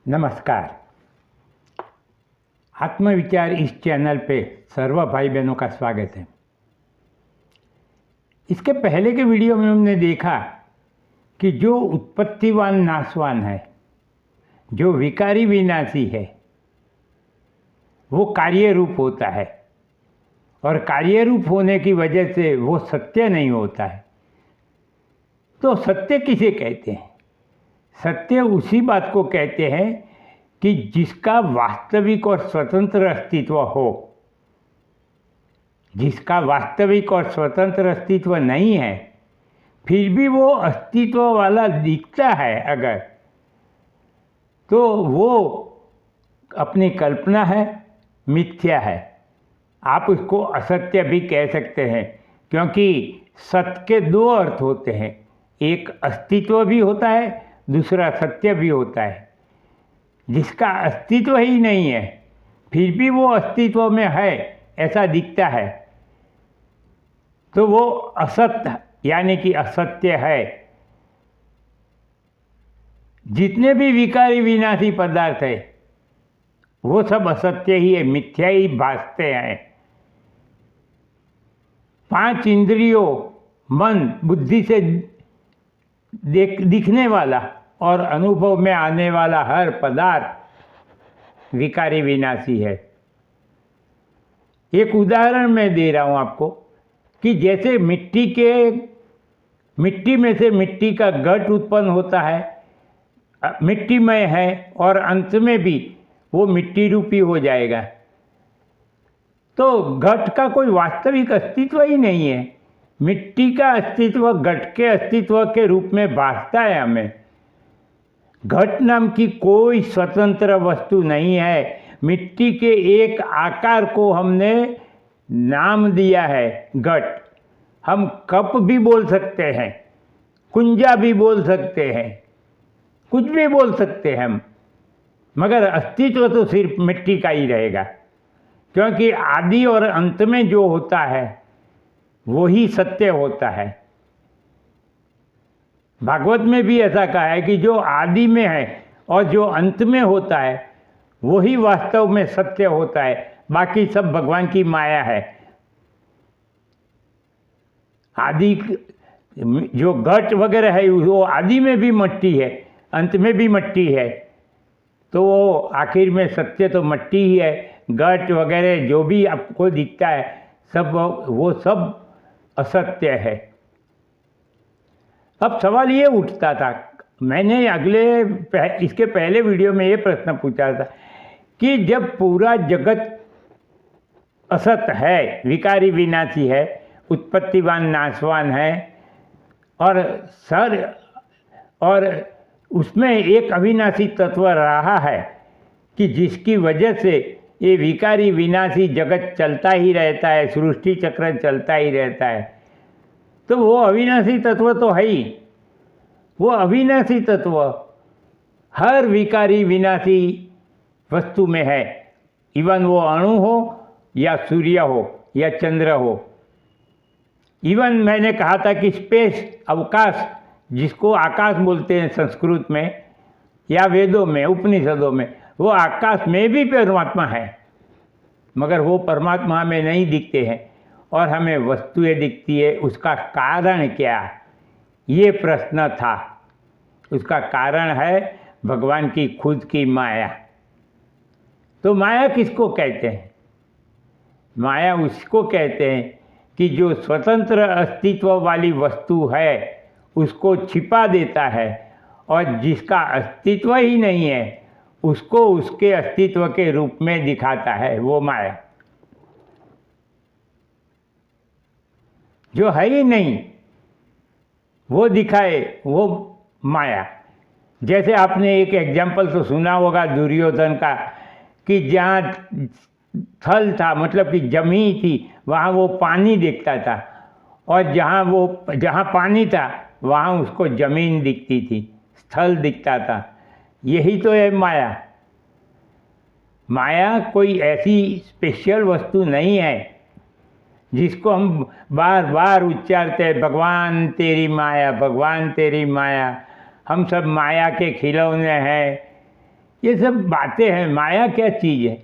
नमस्कार। आत्मविचार इस चैनल पे सर्व भाई बहनों का स्वागत है। इसके पहले के वीडियो में हमने देखा कि जो उत्पत्तिवान नाशवान है, जो विकारी विनाशी है, वो कार्य रूप होता है और कार्य रूप होने की वजह से वो सत्य नहीं होता है। तो सत्य किसे कहते हैं? सत्य उसी बात को कहते हैं कि जिसका वास्तविक और स्वतंत्र अस्तित्व हो। जिसका वास्तविक और स्वतंत्र अस्तित्व नहीं है, फिर भी वो अस्तित्व वाला दिखता है अगर, तो वो अपनी कल्पना है, मिथ्या है। आप उसको असत्य भी कह सकते हैं, क्योंकि सत्य के दो अर्थ होते हैं, एक अस्तित्व भी होता है, दूसरा सत्य भी होता है। जिसका अस्तित्व ही नहीं है, फिर भी वो अस्तित्व में है ऐसा दिखता है, तो वो असत्य यानी कि असत्य है। जितने भी विकारी विनाशी पदार्थ है वो सब असत्य ही है, मिथ्या ही भासते हैं। पांच इंद्रियों, मन, बुद्धि से दिखने वाला और अनुभव में आने वाला हर पदार्थ विकारी विनाशी है। एक उदाहरण मैं दे रहा हूँ आपको कि जैसे मिट्टी में से मिट्टी का घट उत्पन्न होता है, मिट्टीमय है और अंत में भी वो मिट्टी रूपी हो जाएगा। तो घट का कोई वास्तविक अस्तित्व ही नहीं है। मिट्टी का अस्तित्व घट के अस्तित्व के रूप में भासता है हमें। घट नाम की कोई स्वतंत्र वस्तु नहीं है। मिट्टी के एक आकार को हमने नाम दिया है घट। हम कप भी बोल सकते हैं, कुंजा भी बोल सकते हैं, कुछ भी बोल सकते हैं हम, मगर अस्तित्व तो सिर्फ मिट्टी का ही रहेगा, क्योंकि आदि और अंत में जो होता है वही सत्य होता है। भागवत में भी ऐसा कहा है कि जो आदि में है और जो अंत में होता है वही वास्तव में सत्य होता है, बाकी सब भगवान की माया है। आदि जो घट वगैरह है वो आदि में भी मिट्टी है, अंत में भी मिट्टी है, तो वो आखिर में सत्य तो मिट्टी ही है। घट वगैरह जो भी आपको दिखता है सब वो सब असत्य है। अब सवाल ये उठता था, मैंने इसके पहले वीडियो में ये प्रश्न पूछा था कि जब पूरा जगत असत है, विकारी विनाशी है, उत्पत्तिवान नाशवान है और उसमें एक अविनाशी तत्व रहा है कि जिसकी वजह से ये विकारी विनाशी जगत चलता ही रहता है, सृष्टि चक्र चलता ही रहता है, तो वो अविनाशी तत्व तो है ही। वो अविनाशी तत्व हर विकारी विनाशी वस्तु में है, इवन वो अणु हो या सूर्य हो या चंद्र हो। इवन मैंने कहा था कि स्पेस, अवकाश, जिसको आकाश बोलते हैं संस्कृत में या वेदों में, उपनिषदों में, वो आकाश में भी परमात्मा है, मगर वो परमात्मा हमें नहीं दिखते हैं और हमें वस्तुएं दिखती है। उसका कारण क्या, ये प्रश्न था। उसका कारण है भगवान की खुद की माया। तो माया किसको कहते हैं? माया उसको कहते हैं कि जो स्वतंत्र अस्तित्व वाली वस्तु है उसको छिपा देता है, और जिसका अस्तित्व ही नहीं है उसको उसके अस्तित्व के रूप में दिखाता है, वो माया। जो है ही नहीं वो दिखाए, वो माया। जैसे आपने एक एग्जाम्पल तो सुना होगा दुर्योधन का, कि जहाँ थल था, मतलब कि जमी थी, वहाँ वो पानी दिखता था, और जहाँ पानी था वहाँ उसको जमीन दिखती थी, स्थल दिखता था। यही तो है माया। माया कोई ऐसी स्पेशल वस्तु नहीं है जिसको हम बार बार उच्चारते हैं, भगवान तेरी माया, भगवान तेरी माया, हम सब माया के खिलौने हैं। ये सब बातें हैं। माया क्या चीज़ है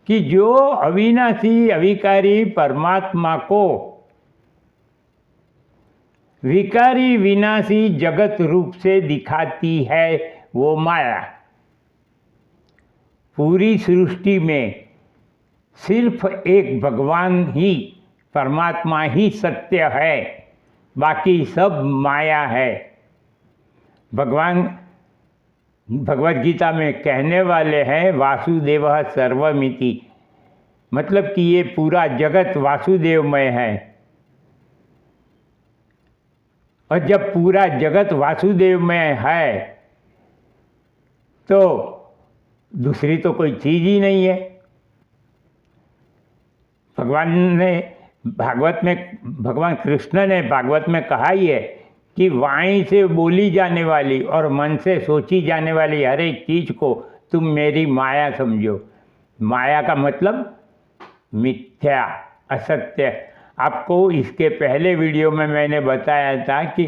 कि जो अविनाशी अविकारी परमात्मा को विकारी विनाशी जगत रूप से दिखाती है, वो माया। पूरी सृष्टि में सिर्फ एक भगवान ही, परमात्मा ही सत्य है, बाकी सब माया है। भगवान भगवद गीता में कहने वाले हैं वासुदेवः सर्वमिति, मतलब कि ये पूरा जगत वासुदेवमय है। और जब पूरा जगत वासुदेवमय है तो दूसरी तो कोई चीज़ ही नहीं है। भगवान ने भागवत में, भगवान कृष्ण ने भागवत में कहा ही है कि वाणी से बोली जाने वाली और मन से सोची जाने वाली हर एक चीज़ को तुम मेरी माया समझो। माया का मतलब मिथ्या, असत्य। आपको इसके पहले वीडियो में मैंने बताया था कि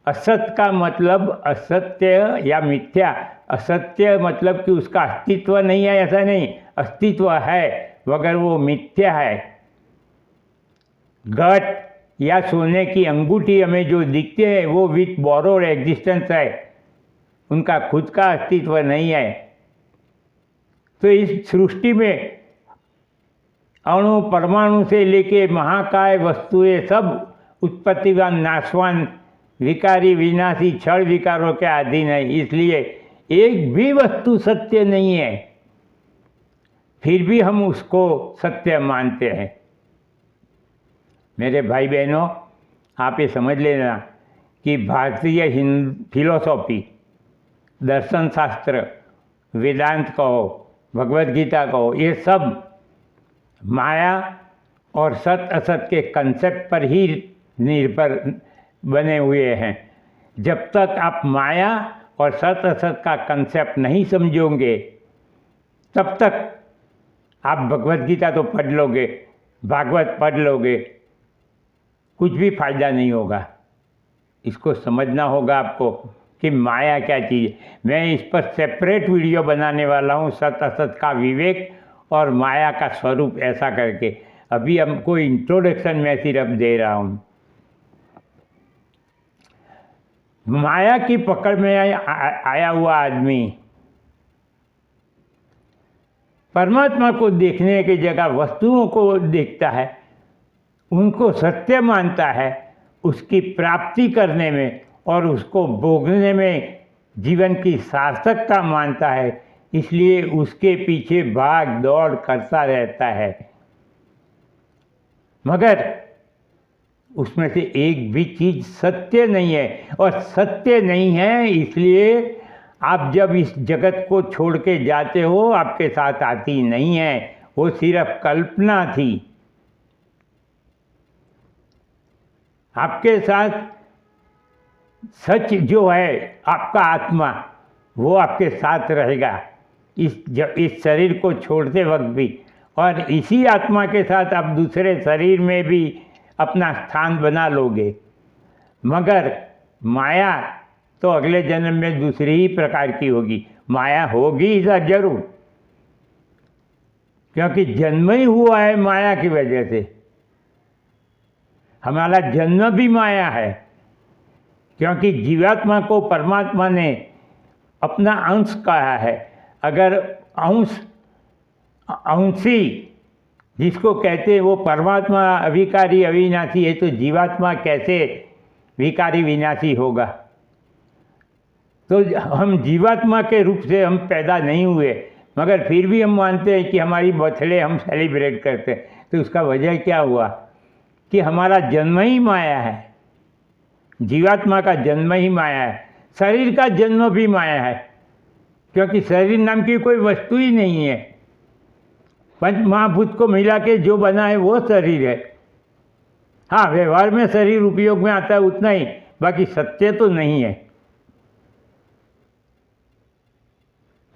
असत का मतलब असत्य या मिथ्या। असत्य मतलब कि उसका अस्तित्व नहीं है, ऐसा नहीं, अस्तित्व है मगर वो मिथ्या है। घट या सोने की अंगूठी हमें जो दिखते हैं वो विथ बोरोड एग्जिस्टेंस है, उनका खुद का अस्तित्व नहीं है। तो इस सृष्टि में अणु परमाणु से लेके महाकाय वस्तुएं सब उत्पत्तिवान नाशवान विकारी विनाशी क्षण विकारों के अधीन है, इसलिए एक भी वस्तु सत्य नहीं है, फिर भी हम उसको सत्य मानते हैं। मेरे भाई बहनों, आप ये समझ लेना कि भारतीय फिलोसॉफी, दर्शन शास्त्र, वेदांत कहो, भगवद गीता कहो, ये सब माया और सत असत के कंसेप्ट पर ही निर्भर बने हुए हैं। जब तक आप माया और सत असत का कंसेप्ट नहीं समझोगे तब तक आप भगवद गीता तो पढ़ लोगे, भागवत पढ़ लोगे, कुछ भी फायदा नहीं होगा। इसको समझना होगा आपको कि माया क्या चीज़ है। मैं इस पर सेपरेट वीडियो बनाने वाला हूँ, सत असत का विवेक और माया का स्वरूप, ऐसा करके। अभी हमको इंट्रोडक्शन में सिर्फ दे रहा हूँ। माया की पकड़ में आया हुआ आदमी परमात्मा को देखने की जगह वस्तुओं को देखता है, उनको सत्य मानता है, उसकी प्राप्ति करने में और उसको भोगने में जीवन की सार्थकता मानता है, इसलिए उसके पीछे भाग दौड़ करता रहता है। मगर उसमें से एक भी चीज़ सत्य नहीं है, और सत्य नहीं है इसलिए आप जब इस जगत को छोड़ के जाते हो आपके साथ आती नहीं है, वो सिर्फ कल्पना थी। आपके साथ सच जो है, आपका आत्मा, वो आपके साथ रहेगा इस शरीर को छोड़ते वक्त भी, और इसी आत्मा के साथ आप दूसरे शरीर में भी अपना स्थान बना लोगे। मगर माया तो अगले जन्म में दूसरी ही प्रकार की होगी। माया होगी जरूर, क्योंकि जन्म ही हुआ है माया की वजह से। हमारा जन्म भी माया है, क्योंकि जीवात्मा को परमात्मा ने अपना अंश कहा है। अगर अंशी जिसको कहते हैं वो परमात्मा अविकारी अविनाशी है, तो जीवात्मा कैसे विकारी विनाशी होगा? तो हम जीवात्मा के रूप से हम पैदा नहीं हुए, मगर फिर भी हम मानते हैं कि हमारी बर्थडे हम सेलिब्रेट करते हैं। तो उसका वजह क्या हुआ कि हमारा जन्म ही माया है, जीवात्मा का जन्म ही माया है, शरीर का जन्म भी माया है, क्योंकि शरीर नाम की कोई वस्तु ही नहीं है। पंच महाभूत को मिला के जो बना है वो शरीर है। हाँ, व्यवहार में शरीर उपयोग में आता है उतना ही, बाकी सत्य तो नहीं है।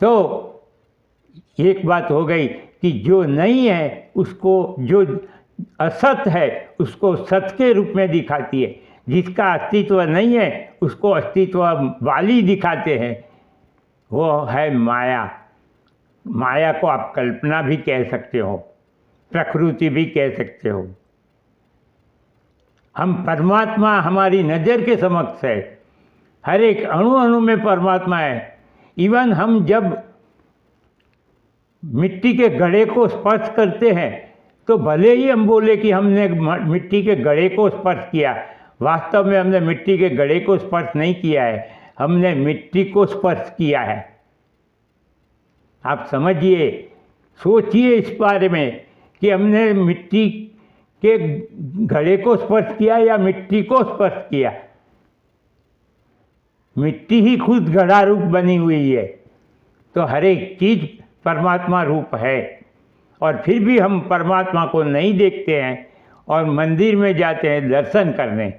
तो एक बात हो गई कि जो नहीं है उसको, जो असत है उसको सत के रूप में दिखाती है, जिसका अस्तित्व नहीं है उसको अस्तित्व वाली दिखाते हैं। वो है माया। माया को आप कल्पना भी कह सकते हो, प्रकृति भी कह सकते हो। हम परमात्मा हमारी नज़र के समक्ष है, हर एक अणु अणु में परमात्मा है। इवन हम जब मिट्टी के घड़े को स्पर्श करते हैं तो भले ही हम बोले कि हमने मिट्टी के घड़े को स्पर्श किया, वास्तव में हमने मिट्टी के घड़े को स्पर्श नहीं किया है, हमने मिट्टी को स्पर्श किया है। आप समझिए, सोचिए इस बारे में कि हमने मिट्टी के घड़े को स्पर्श किया या मिट्टी को स्पर्श किया। मिट्टी ही खुद घड़ा रूप बनी हुई है, तो हर एक चीज़ परमात्मा रूप है। और फिर भी हम परमात्मा को नहीं देखते हैं और मंदिर में जाते हैं दर्शन करने।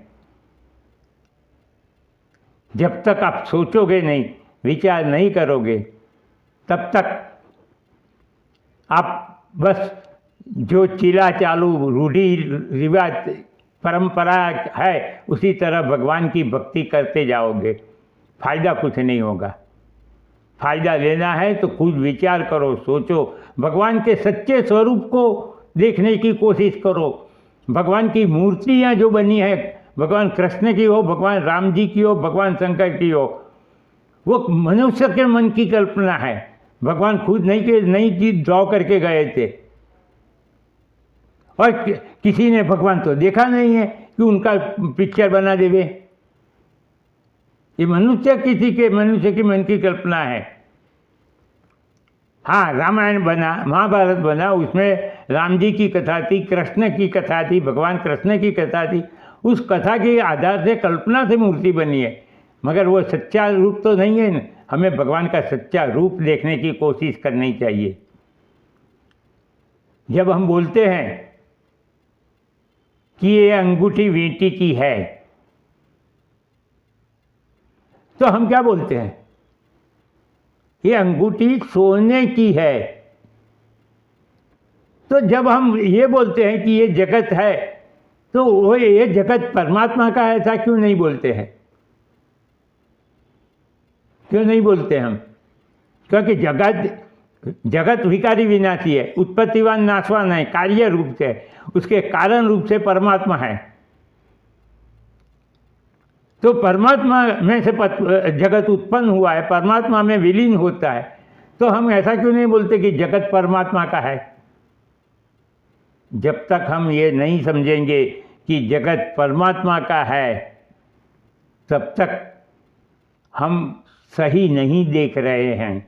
जब तक आप सोचोगे नहीं, विचार नहीं करोगे, तब तक आप बस जो चिला चालू रूढ़ी रिवाज परंपरा है उसी तरह भगवान की भक्ति करते जाओगे, फायदा कुछ नहीं होगा। फायदा लेना है तो खुद विचार करो, सोचो, भगवान के सच्चे स्वरूप को देखने की कोशिश करो। भगवान की मूर्तियाँ जो बनी है, भगवान कृष्ण की हो, भगवान राम जी की हो, भगवान शंकर की हो, वो मनुष्य के मन की कल्पना है। भगवान खुद नई चीज ड्रॉ करके गए थे। और किसी ने भगवान तो देखा नहीं है कि उनका पिक्चर बना देवे। ये मनुष्य की मन की कल्पना है। हाँ, रामायण बना, महाभारत बना, उसमें राम जी की कथा थी, कृष्ण की कथा थी, भगवान कृष्ण की कथा थी। उस कथा के आधार से कल्पना से मूर्ति बनी है, मगर वो सच्चा रूप तो नहीं है। हमें भगवान का सच्चा रूप देखने की कोशिश करनी चाहिए। जब हम बोलते हैं कि ये अंगूठी वींटी की है, तो हम क्या बोलते हैं? ये अंगूठी सोने की है। तो जब हम ये बोलते हैं कि ये जगत है, तो वो ये जगत परमात्मा का है, ऐसा क्यों नहीं बोलते हैं? क्यों नहीं बोलते हम? क्योंकि जगत विकारी विनाशी है, उत्पत्तिवान नाशवान है, कार्य रूप से, उसके कारण रूप से परमात्मा है। तो परमात्मा में से जगत उत्पन्न हुआ है, परमात्मा में विलीन होता है। तो हम ऐसा क्यों नहीं बोलते कि जगत परमात्मा का है? जब तक हम ये नहीं समझेंगे कि जगत परमात्मा का है, तब तक हम सही नहीं देख रहे हैं।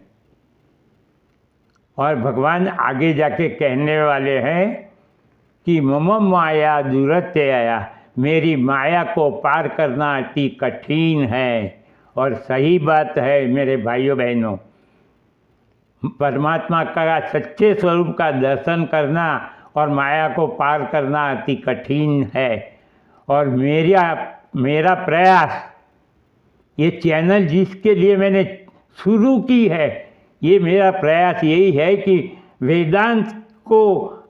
और भगवान आगे जाके कहने वाले हैं कि मम माया दुरत्यया, मेरी माया को पार करना अति कठिन है। और सही बात है मेरे भाइयों बहनों, परमात्मा का सच्चे स्वरूप का दर्शन करना और माया को पार करना अति कठिन है। और मेरा प्रयास, ये चैनल जिसके लिए मैंने शुरू की है, ये मेरा प्रयास यही है कि वेदांत को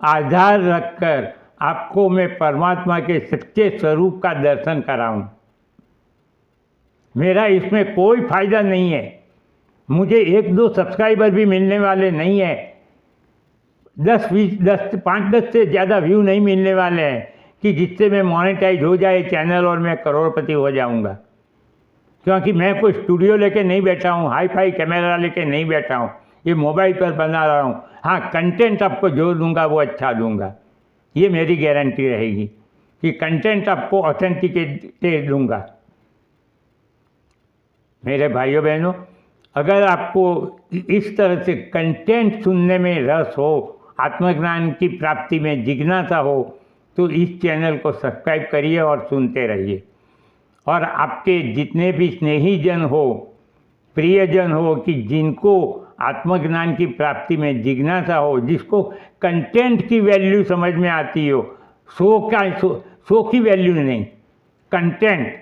आधार रखकर आपको मैं परमात्मा के सच्चे स्वरूप का दर्शन कराऊं। मेरा इसमें कोई फायदा नहीं है, मुझे 1-2 सब्सक्राइबर भी मिलने वाले नहीं है, 5-10 से ज़्यादा व्यू नहीं मिलने वाले हैं कि जिससे मैं मोनेटाइज हो जाए चैनल और मैं करोड़पति हो जाऊंगा। क्योंकि मैं कोई स्टूडियो लेके नहीं बैठा हूँ, हाई फाई कैमरा लेके नहीं बैठा हूँ, ये मोबाइल पर बना रहा हूँ। हाँ, कंटेंट आपको जो दूंगा वो अच्छा दूंगा, ये मेरी गारंटी रहेगी कि कंटेंट आपको ऑथेंटिकेट दूंगा। मेरे भाइयों बहनों, अगर आपको इस तरह से कंटेंट सुनने में रस हो, आत्मज्ञान की प्राप्ति में जिज्ञासा हो, तो इस चैनल को सब्सक्राइब करिए और सुनते रहिए। और आपके जितने भी स्नेहीजन हो, प्रियजन हो, कि जिनको आत्मज्ञान की प्राप्ति में जिज्ञासा हो, जिसको कंटेंट की वैल्यू समझ में आती हो, शो की वैल्यू नहीं, कंटेंट,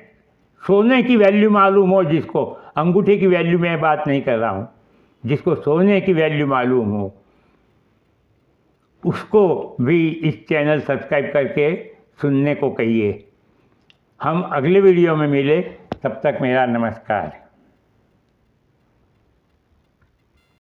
सोने की वैल्यू मालूम हो जिसको, अंगूठे की वैल्यू में बात नहीं कर रहा हूँ, जिसको सोने की वैल्यू मालूम हो, उसको भी इस चैनल सब्सक्राइब करके सुनने को कहिए। हम अगले वीडियो में मिले, तब तक मेरा नमस्कार।